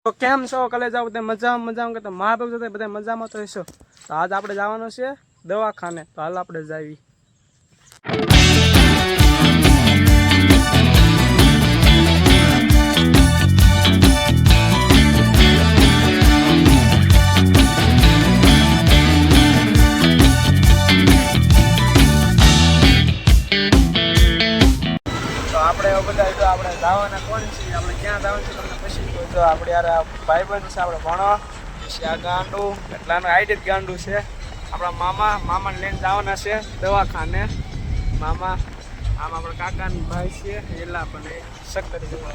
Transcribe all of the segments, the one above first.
તો કેમ છો કલેજ આવો બધા મજામાં કે મા બાપ જતા બધા મજામાં તો હશો. તો આજ આપણે જવાનું છે દવાખાને. તો હાલ આપણે જાવી. આપણે બધા જો આપણે જવાના કોણ છીએ, આપણે ક્યાં જવાનું છે તમને પછી જો આપણે યાર ભાઈબંધ છે આપણે ભણો પછી આ ગાંડું એટલાનું હાઈટ જ ગાંડું છે. આપણા મામાને લઈને જવાના છે દવાખાને. મામા આમ આપણા કાકાનો ભાઈ છે એલા પણ શક્કર જેવું.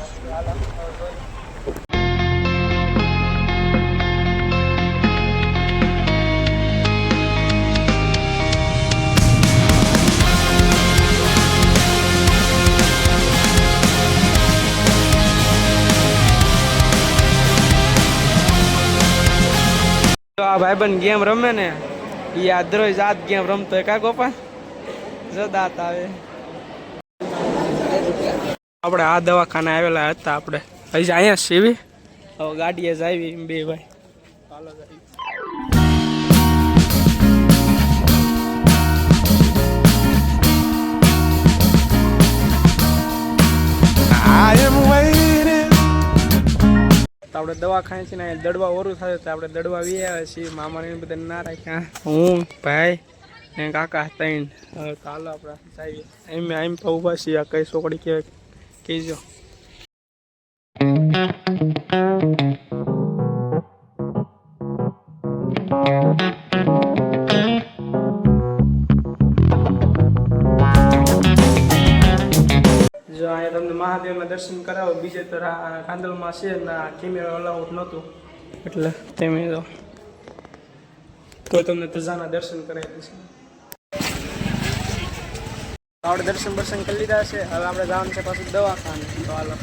આ ભાઈબંધ ગેમ રમે ને એ આ દરરોજ જાત ગેમ રમતો હોય કા ગોપા જો દાંત આવે. આપણે આ દવાખાને આવેલા હતા આપણે હજી અહીંયા સીવી હવે ગાડીએ જ આવી બે ભાઈ. ચાલો આપણે દવાખાને છે ને દડવા ઓરું થાય તો આપણે દડવા વી આવ્યા છીએ. મામાને બધા ના રાખ્યા, હું ભાઈ ને કાકા ત્રણ. ચાલો આપણે જઈએ. એમ ઉભા છીએ. આ કઈ છોકરી કહેવાય કહેજો. જો અહીંયા તમને મહાદેવના દર્શન કરાવો. બીજે તરફ કાંદલમાં છે ને કેમેરા અલાઉડ નહોતું એટલે તમે તો તમને ધજાના દર્શન કરાવી દેશે. આપણે દર્શન કરી લીધા છે. હવે આપણે જવાનું છે પાછું દવાખાને. તો હાલો.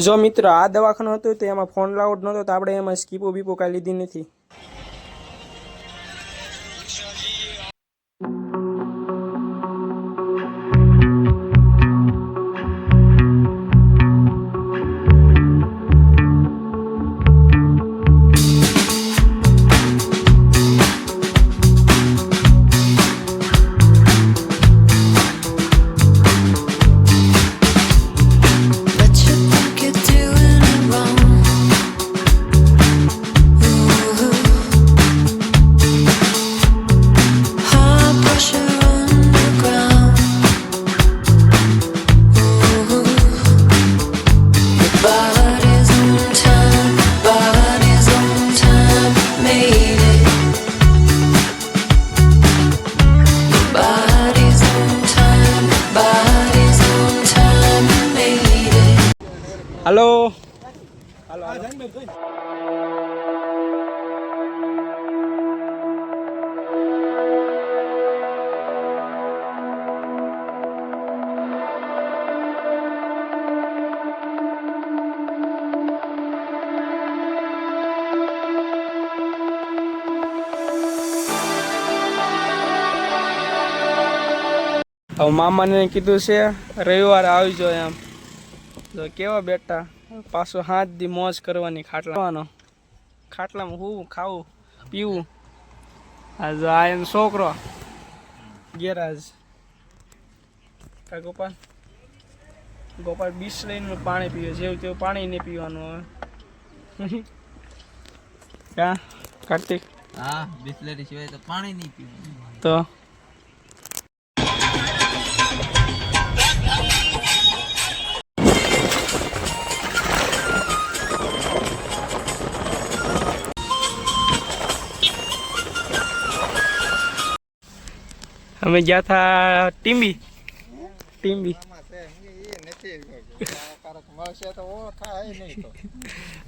જો મિત્રો આ દવાખાનું હતું તો એમાં ફોન લાઉડ નહોતો તો આપણે એમાં સ્કીપો બીપો કાંઈ લીધી નથી. હલો હવે મામાને કીધું છે રવિવારે આવજો એમ. તો કેવા બેટા પાછો હાથ દી મોજ કરવાની ખાટલામાં હું ખાવું પીવું. આ એમ છોકરો ગેરાજ ગોપાલ બિસ્લરીનું પાણી પીવે જેવું તેવું પાણી નહીં પીવાનું. હવે ક્યાં કાર્તિક? હા, બિસ્લરી સિવાય તો પાણી નહીં પીવું. તો અમે ગયા હતા ટીમ્બી.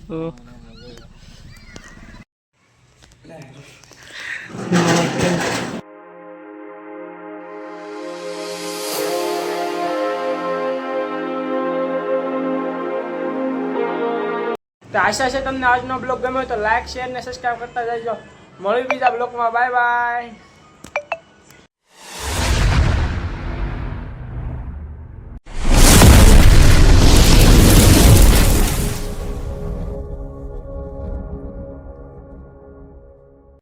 તો આશા છે તમને આજનો બ્લોગ ગમ્યો તો લાઈક શેર ને સબસ્ક્રાઈબ કરતા જજો. મળ્યું બીજા બ્લોગમાં. Bye bye.